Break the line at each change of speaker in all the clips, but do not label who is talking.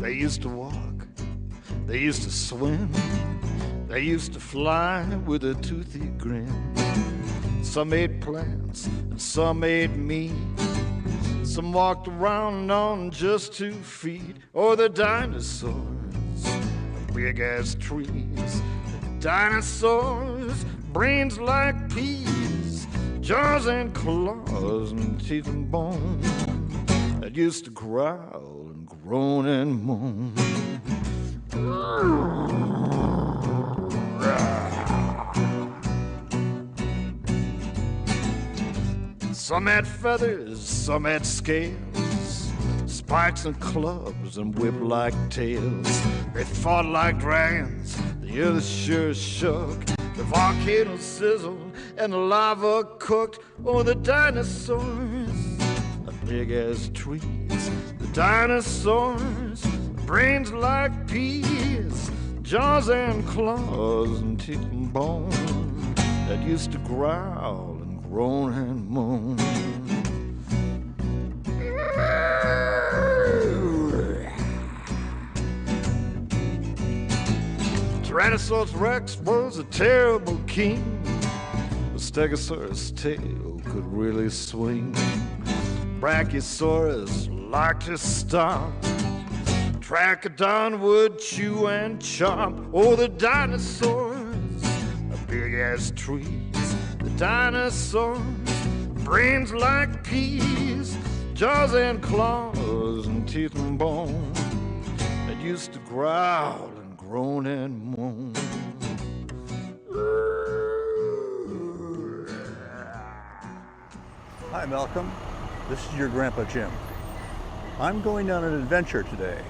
They used to walk, they used to swim, they used to fly with a toothy grin. Some ate plants and some ate meat. Some walked around on just 2 feet. Oh, the dinosaurs, the big ass trees. The dinosaurs, brains like peas, jaws and claws and teeth and bone that used to growl and groan and moan. Some had feathers, some had scales, spikes and clubs and whip-like tails. They fought like dragons, the earth sure shook. The volcano sizzled and the lava cooked. Oh, the dinosaurs, the big-ass trees. The dinosaurs, brains like peas, jaws and claws and teeth and bone that used to growl and groan and moan. Tyrannosaurus Rex was a terrible king. The Stegosaurus' tail could really swing. Brachiosaurus liked to stomp. Trachodon would chew and chop. Oh, the dinosaurs, the big-ass trees. The dinosaurs, brains like peas, jaws and claws and teeth and bone that used to growl and groan and moan.
Hi, Malcolm. This is your Grandpa Jim. I'm going on an adventure today,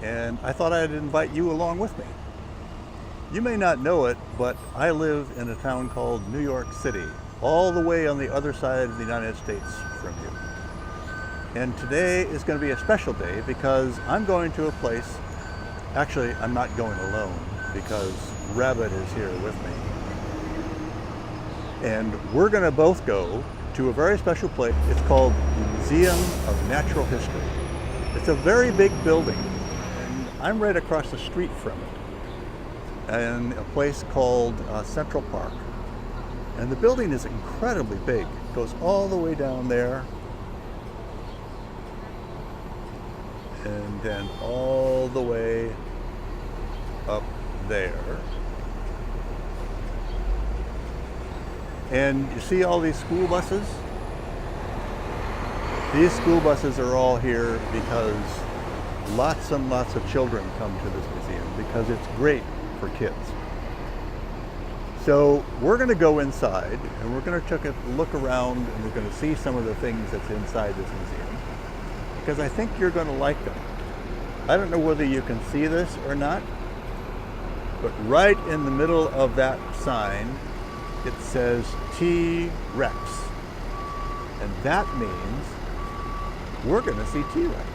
and I thought I'd invite you along with me. You may not know it, but I live in a town called New York City, all the way on the other side of the United States from you. And today is going to be a special day because I'm going to a place. Actually, I'm not going alone because Rabbit is here with me. And we're going to both go to a very special place. It's called the Museum of Natural History. It's a very big building, and I'm right across the street from it, in a place called Central Park. And the building is incredibly big. It goes all the way down there, and then all the way up there. And you see all these school buses? These school buses are all here because lots and lots of children come to this museum because it's great for kids. So we're going to go inside and we're going to take a look around and we're going to see some of the things that's inside this museum because I think you're going to like them. I don't know whether you can see this or not, but right in the middle of that sign it says T-Rex, and that means we're going to see T-Rex.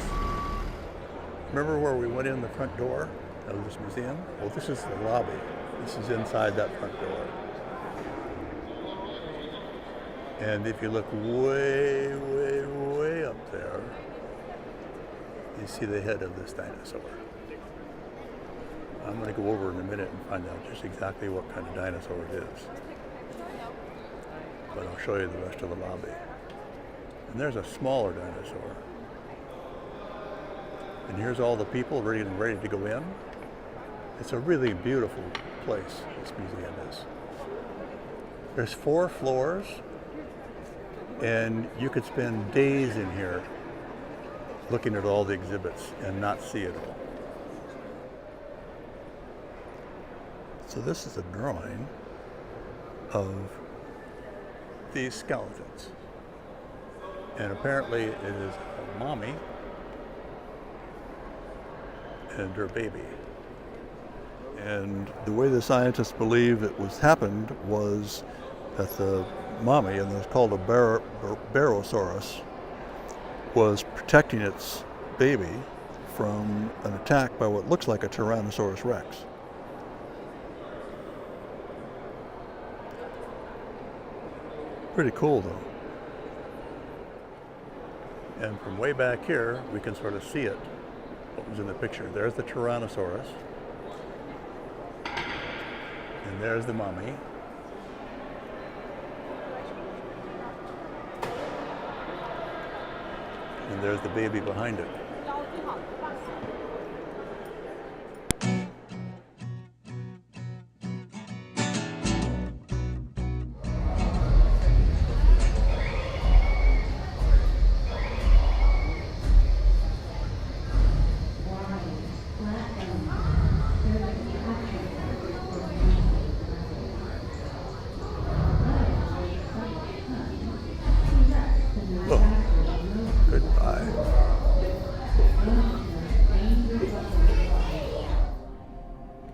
Remember where we went in the front door of this museum? Well, this is the lobby. This is inside that front door. And if you look way, way, way up there, you see the head of this dinosaur. I'm going to go over in a minute and find out just exactly what kind of dinosaur it is. But I'll show you the rest of the lobby. And there's a smaller dinosaur. And here's all the people ready to go in. It's a really beautiful place, this museum is. There's 4 floors, and you could spend days in here looking at all the exhibits and not see it all. So this is a drawing of these skeletons. And apparently it is a mommy and her baby. And the way the scientists believe it happened was that the mommy, and it's called a Barosaurus, was protecting its baby from an attack by what looks like a Tyrannosaurus Rex. Pretty cool though. And from way back here, we can sort of see it what was in the picture. There's the Tyrannosaurus. And there's the mummy. And there's the baby behind it.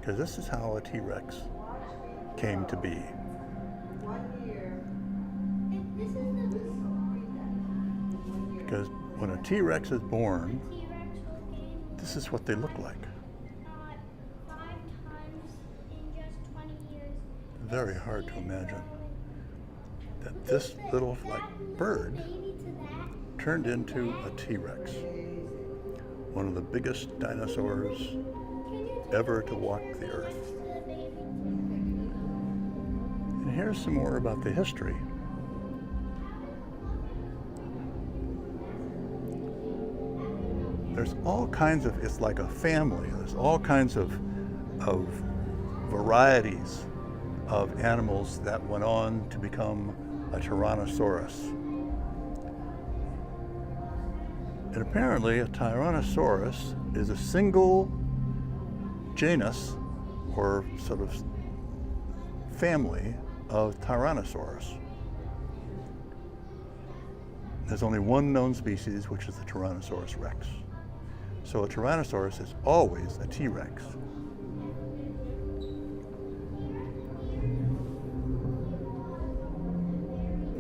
Because this is how a T-Rex came to be. Because when a T-Rex is born, this is what they look like. Very hard to imagine that this little bird turned into a T-Rex, one of the biggest dinosaurs ever to walk the earth. And here's some more about the history. There's all kinds of, it's like a family, there's all kinds of varieties of animals that went on to become a Tyrannosaurus. And apparently a Tyrannosaurus is a single genus or sort of family of Tyrannosaurus. There's only one known species, which is the Tyrannosaurus rex. So a Tyrannosaurus is always a T-Rex.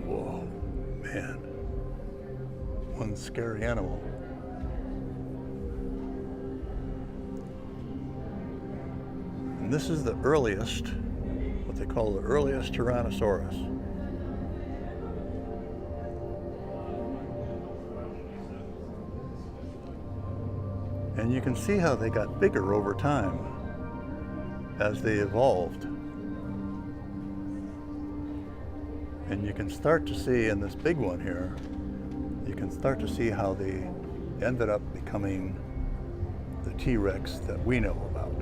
Whoa, man. One scary animal. And this is the earliest, what they call the earliest Tyrannosaurus. And you can see how they got bigger over time as they evolved. And you can start to see in this big one here, you can start to see how they ended up becoming the T-Rex that we know about.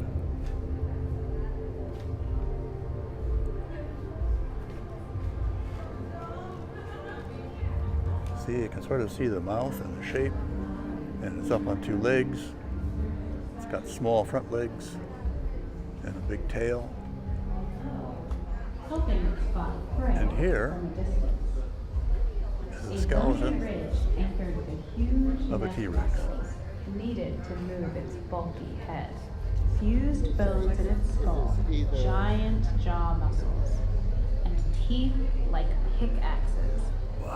See, you can sort of see the mouth and the shape, and it's up on two legs. It's got small front legs and a big tail. And here is a skeleton of a T-Rex.
Needed to move its bulky head. Fused bones in its skull, giant jaw muscles, and teeth like pickaxes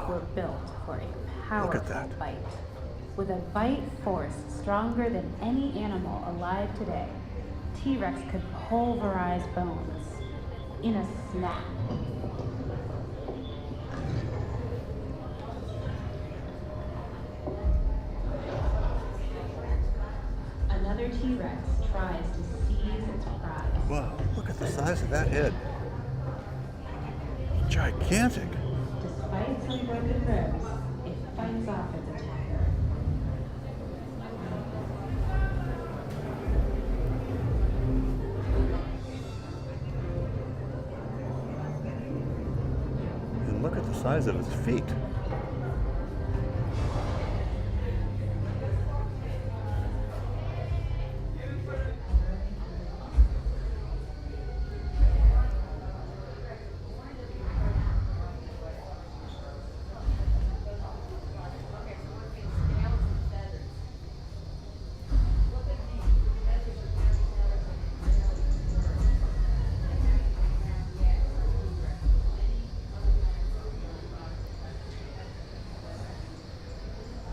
were built for a powerful bite. With a bite force stronger than any animal alive today, T-Rex could pulverize bones in a snap. Another T-Rex tries to seize its prize.
Wow, look at the size of that head. Gigantic.
Despite some broken ribs, it fights off its attacker.
And look at the size of its feet.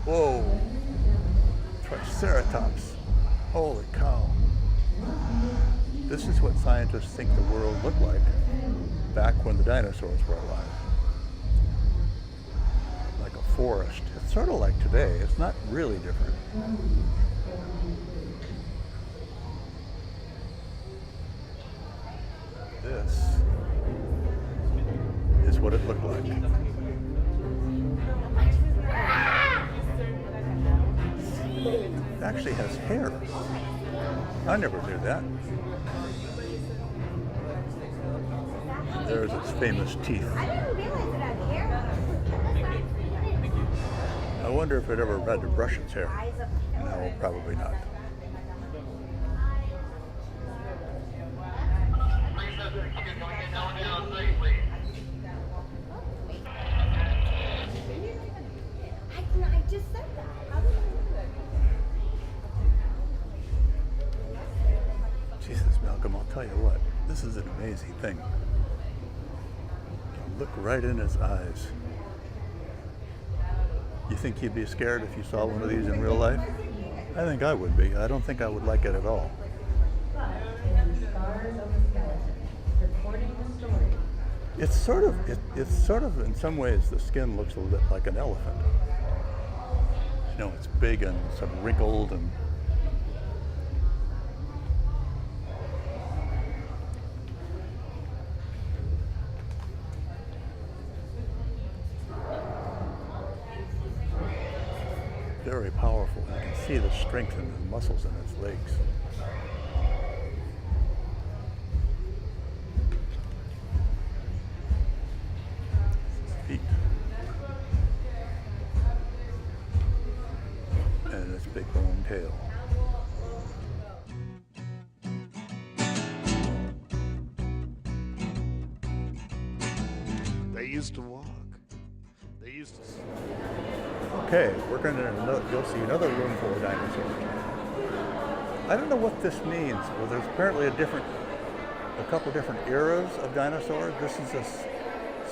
Whoa, Triceratops, holy cow. This is what scientists think the world looked like back when the dinosaurs were alive. Like a forest. It's sort of like today, it's not really different. this is what it looked like. It actually has hair. I never knew that. There's its famous teeth.
I didn't realize it had hair.
I wonder if it ever had to brush its hair. No, probably not.
I just said that. How did I know that?
Jesus, Malcolm, I'll tell you what, this is an amazing thing. You can look right in its eyes. You think you'd be scared if you saw one of these in real life? I think I would be. I don't think I would like it at all.
But in the scars of the skeleton, recording the story.
It's sort of, in some ways, the skin looks a little bit like an elephant. You know, it's big and sort of wrinkled and very powerful. You can see the strength in the muscles in its legs. Its feet. And its big bone tail.
They used to walk. They used to.
Okay, we're going to go see another room full of dinosaurs. I don't know what this means. Well, there's apparently a couple different eras of dinosaurs. This is a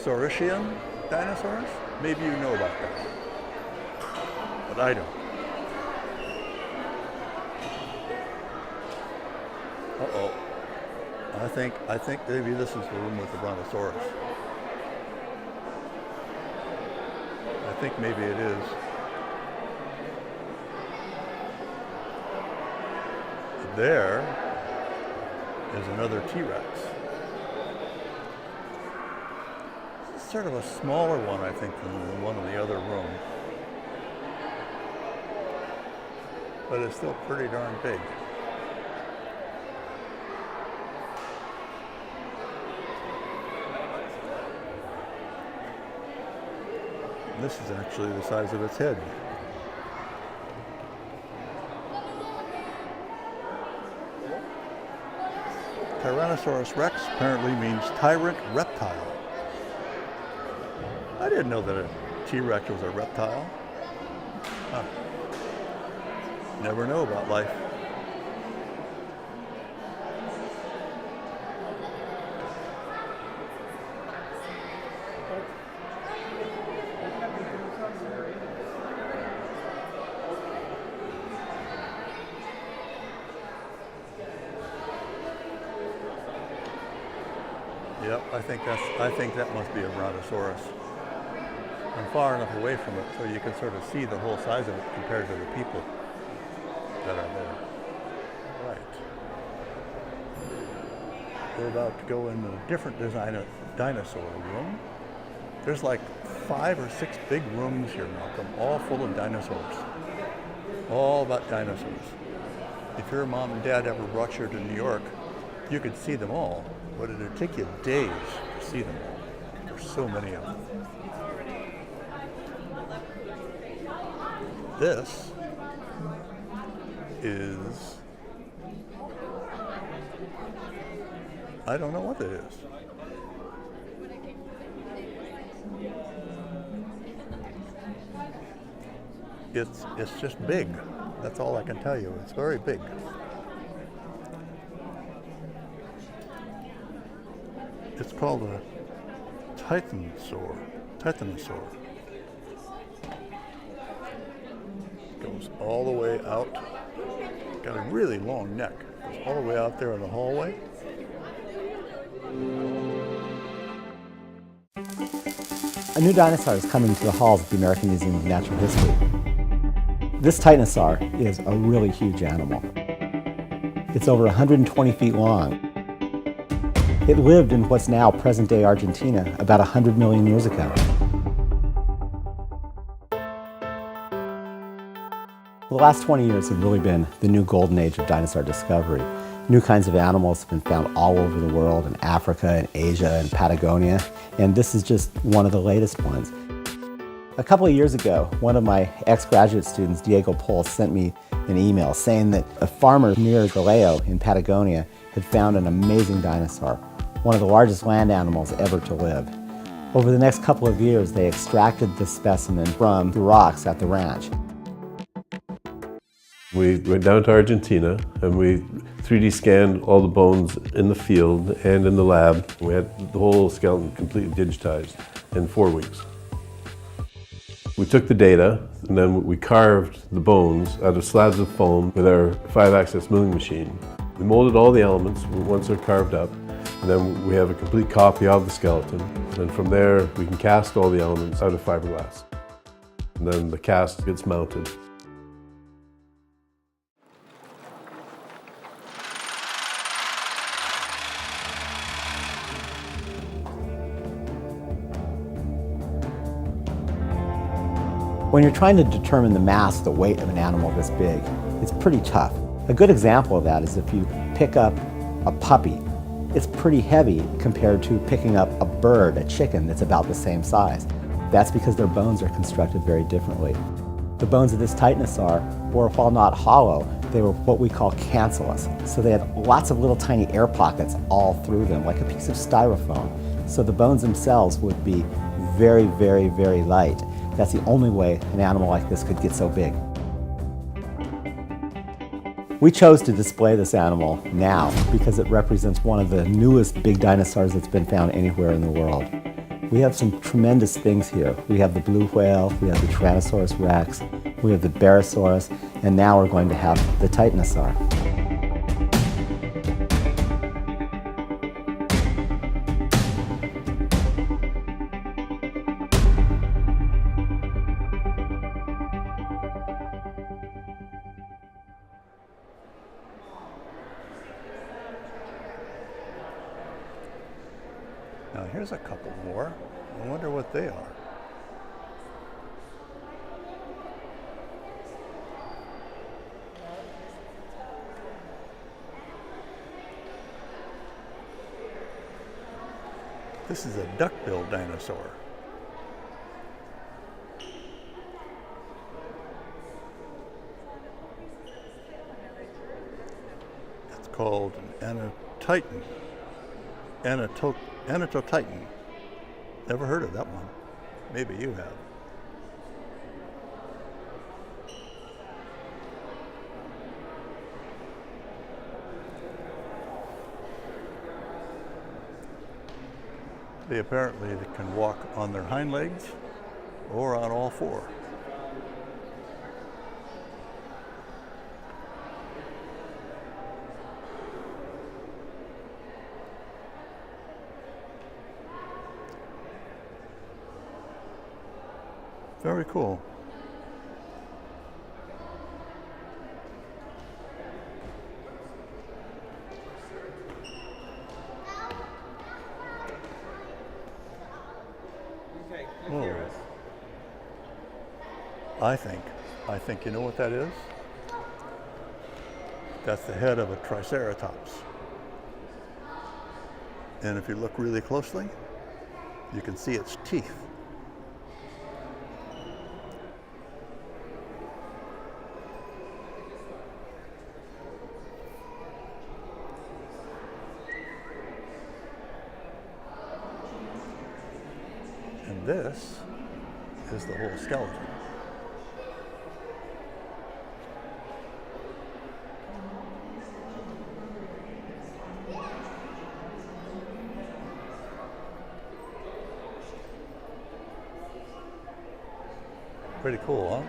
Saurischian dinosaurs. Maybe you know about that, but I don't. Uh-oh. I think maybe this is the room with the brontosaurus. I think maybe it is. There is another T-Rex. It's sort of a smaller one, I think, than the one in the other room. But it's still pretty darn big. This is actually the size of its head. Tyrannosaurus rex apparently means tyrant reptile. I didn't know that a T-Rex was a reptile. Huh. Never know about life. Yep, I think that must be a brontosaurus. I'm far enough away from it so you can sort of see the whole size of it compared to the people that are there. Right. We're about to go in a different dinosaur room. There's like 5 or 6 big rooms here, Malcolm, all full of dinosaurs. All about dinosaurs. If your mom and dad ever brought you to New York, you could see them all, but it would take you days to see them all. There's so many of them. This is, I don't know what it is. It's just big. That's all I can tell you. It's very big. It's called a titanosaur. Goes all the way out. Got a really long neck. Goes all the way out there in the hallway.
A new dinosaur is coming to the halls of the American Museum of Natural History. This Dinosaur is a really huge animal. It's over 120 feet long. It lived in what's now present-day Argentina about 100 million years ago. The last 20 years have really been the new golden age of dinosaur discovery. New kinds of animals have been found all over the world, in Africa and Asia and Patagonia, and this is just one of the latest ones. A couple of years ago, one of my ex-graduate students, Diego Pol, sent me an email saying that a farmer near Galeo in Patagonia had found an amazing dinosaur, one of the largest land animals ever to live. Over the next couple of years, they extracted the specimen from the rocks at the ranch.
We went down to Argentina and we 3D scanned all the bones in the field and in the lab. We had the whole skeleton completely digitized in 4 weeks. We took the data and then we carved the bones out of slabs of foam with our 5-axis milling machine. We molded all the elements once they're carved up, and then we have a complete copy of the skeleton. And from there, we can cast all the elements out of fiberglass. And then the cast gets mounted.
When you're trying to determine the mass, the weight of an animal this big, it's pretty tough. A good example of that is if you pick up a puppy. It's pretty heavy compared to picking up a bird, a chicken, that's about the same size. That's because their bones are constructed very differently. The bones of this titanosaur were, while not hollow, they were what we call cancellous. So they had lots of little tiny air pockets all through them, like a piece of styrofoam. So the bones themselves would be very, very, very light. That's the only way an animal like this could get so big. We chose to display this animal now because it represents one of the newest big dinosaurs that's been found anywhere in the world. We have some tremendous things here. We have the blue whale, we have the Tyrannosaurus rex, we have the Barosaurus, and now we're going to have the Titanosaur.
Now here's a couple more. I wonder what they are. This is a duck-billed dinosaur. It's called an Anatotitan. Never heard of that one. Maybe you have. They apparently can walk on their hind legs or on all four. Very cool. Oh. I think you know what that is? That's the head of a Triceratops. And if you look really closely, you can see its teeth. And this is the whole skeleton. Pretty cool, huh?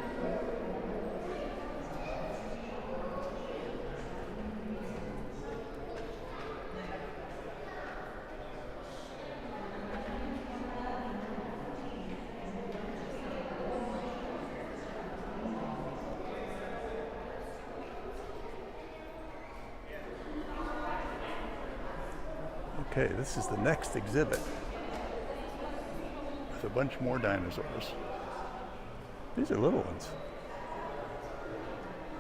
Okay, this is the next exhibit. There's a bunch more dinosaurs. These are little ones.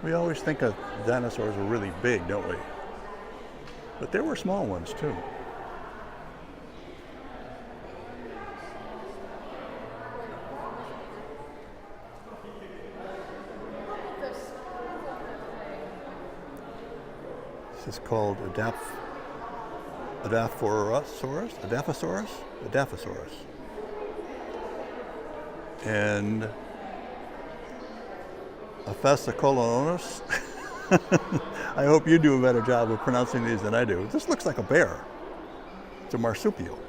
We always think of dinosaurs were really big, don't we? But there were small ones too. This is called Adaphosaurus, and Aphasocolonus. I hope you do a better job of pronouncing these than I do. This looks like a bear. It's a marsupial.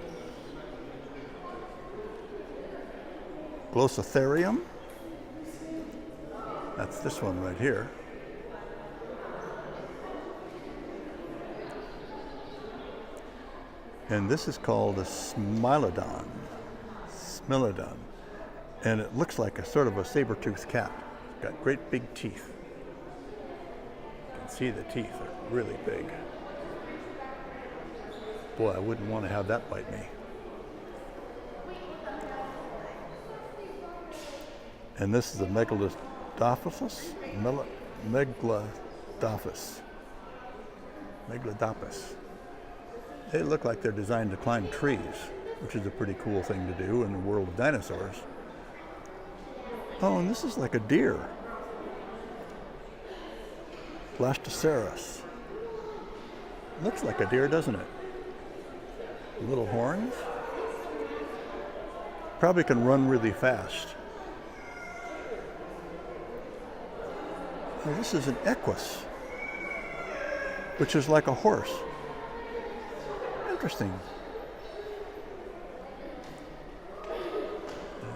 Glossotherium. That's this one right here. And this is called a Smilodon. Smilodon. And it looks like a sort of a saber-toothed cat. It's got great big teeth. You can see the teeth are really big. Boy, I wouldn't want to have that bite me. And this is a Megalodophus. Megalodophus. They look like they're designed to climb trees, which is a pretty cool thing to do in the world of dinosaurs. Oh, and this is like a deer. Blastocerus. Looks like a deer, doesn't it? Little horns. Probably can run really fast. Oh, this is an equus, which is like a horse. Interesting.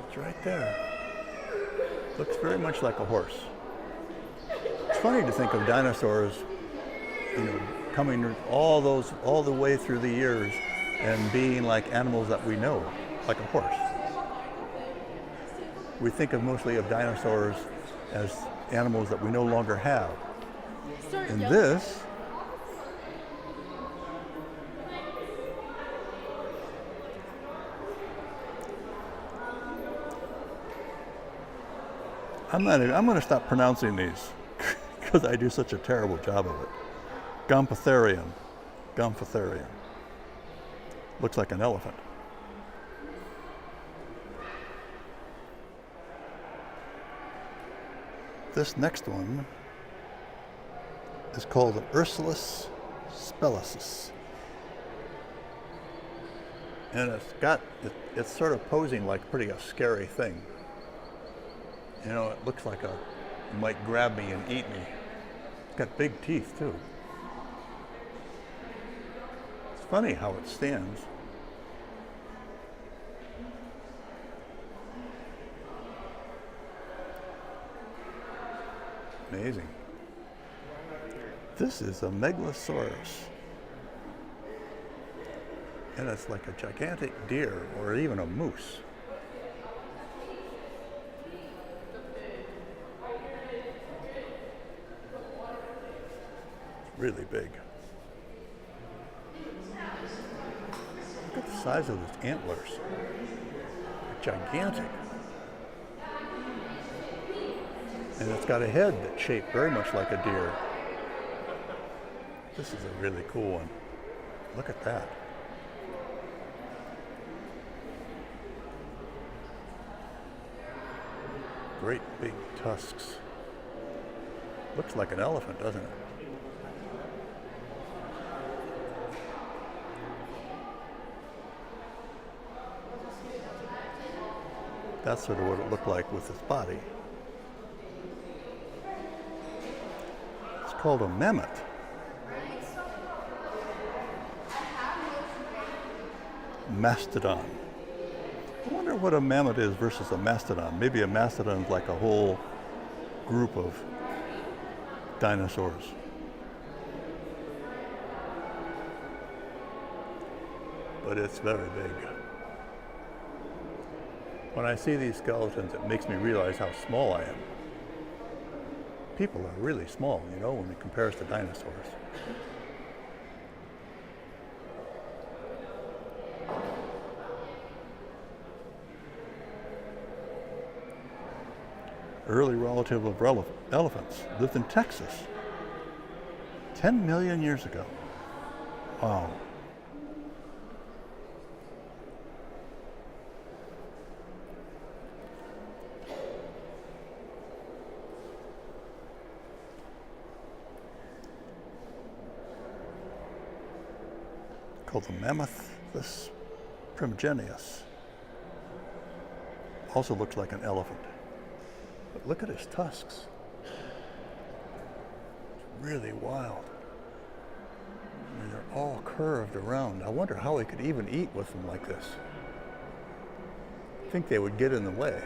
It's right there. Looks very much like a horse. It's funny to think of dinosaurs, coming all the way through the years and being like animals that we know, like a horse. We think mostly of dinosaurs as animals that we no longer have. And this I'm going to stop pronouncing these because I do such a terrible job of it. Gomphotherium. Looks like an elephant. This next one is called an Ursulus spellicis. And it's sort of posing like a scary thing. It looks like it might grab me and eat me. It's got big teeth too. It's funny how it stands. Amazing. This is a Megalosaurus. And it's like a gigantic deer or even a moose. Really big. Look at the size of its antlers. They're gigantic. And it's got a head that's shaped very much like a deer. This is a really cool one. Look at that. Great big tusks. Looks like an elephant, doesn't it? That's sort of what it looked like with its body. It's called a mammoth. Mastodon. I wonder what a mammoth is versus a mastodon. Maybe a mastodon is like a whole group of dinosaurs. But it's very big. When I see these skeletons, it makes me realize how small I am. People are really small, when it compares to dinosaurs. early relative of elephants, lived in Texas 10 million years ago. Wow. Called the Mammothus primigenius. Also looks like an elephant. But look at his tusks. It's really wild. I mean, they're all curved around. I wonder how he could even eat with them like this. I think they would get in the way.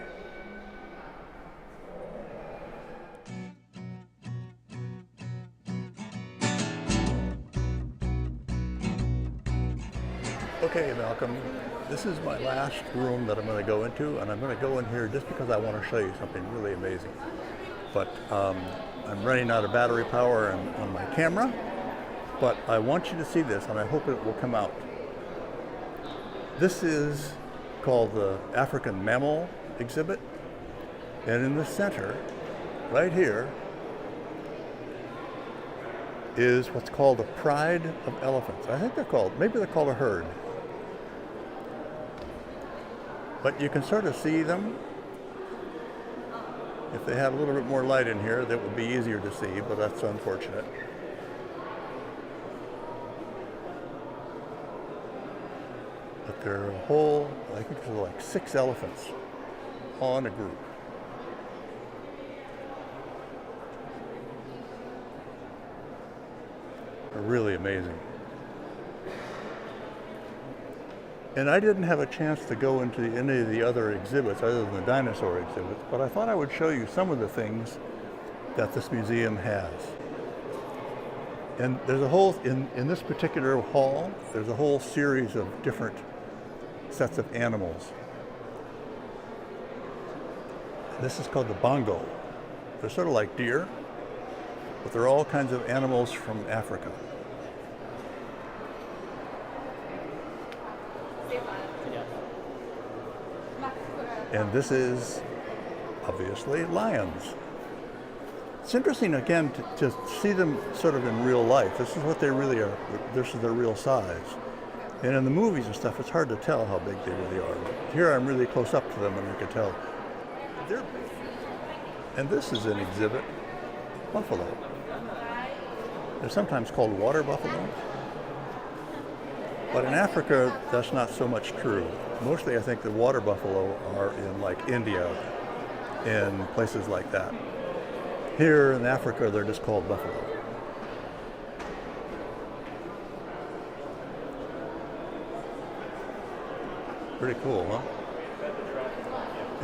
Okay, Malcolm, this is my last room that I'm going to go into, and I'm going to go in here just because I want to show you something really amazing. But I'm running out of battery power on my camera, but I want you to see this, and I hope it will come out. This is called the African Mammal Exhibit, and in the center, right here, is what's called the Pride of Elephants. I think maybe they're called a herd. But you can sort of see them. If they had a little bit more light in here, that would be easier to see, but that's unfortunate. But there are a whole, I think there's like 6 elephants all in a group. They're really amazing. And I didn't have a chance to go into any of the other exhibits other than the dinosaur exhibits, but I thought I would show you some of the things that this museum has. And there's a whole, in this particular hall, there's a whole series of different sets of animals. This is called the bongo. They're sort of like deer, but they're all kinds of animals from Africa. And this is obviously lions. It's interesting again to see them sort of in real life. This is what they really are. This is their real size. And in the movies and stuff, it's hard to tell how big they really are. Here I'm really close up to them and I can tell. They're big. And this is an exhibit, buffalo. They're sometimes called water buffalo. But in Africa, that's not so much true. Mostly I think the water buffalo are in like India and places like that. Here in Africa, they're just called buffalo. Pretty cool, huh?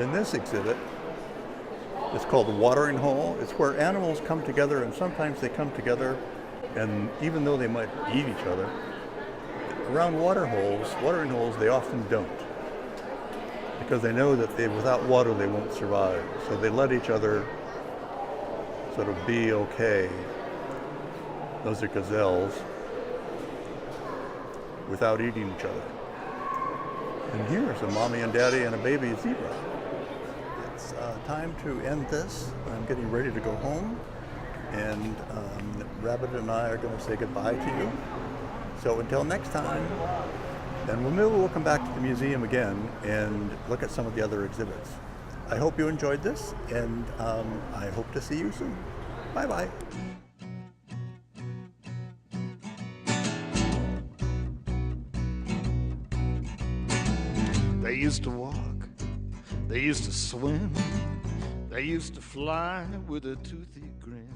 In this exhibit, it's called the watering hole. It's where animals come together, and sometimes they come together, and even though they might eat each other, around watering holes, they often don't. Because they know that without water they won't survive. So they let each other sort of be okay. Those are gazelles, without eating each other. And here's a mommy and daddy and a baby zebra. It's time to end this. I'm getting ready to go home. And Rabbit and I are going to say goodbye to you. So until next time, then maybe we'll come back to the museum again and look at some of the other exhibits. I hope you enjoyed this, and I hope to see you soon. Bye-bye.
They used to walk, they used to swim, they used to fly with a toothy grin.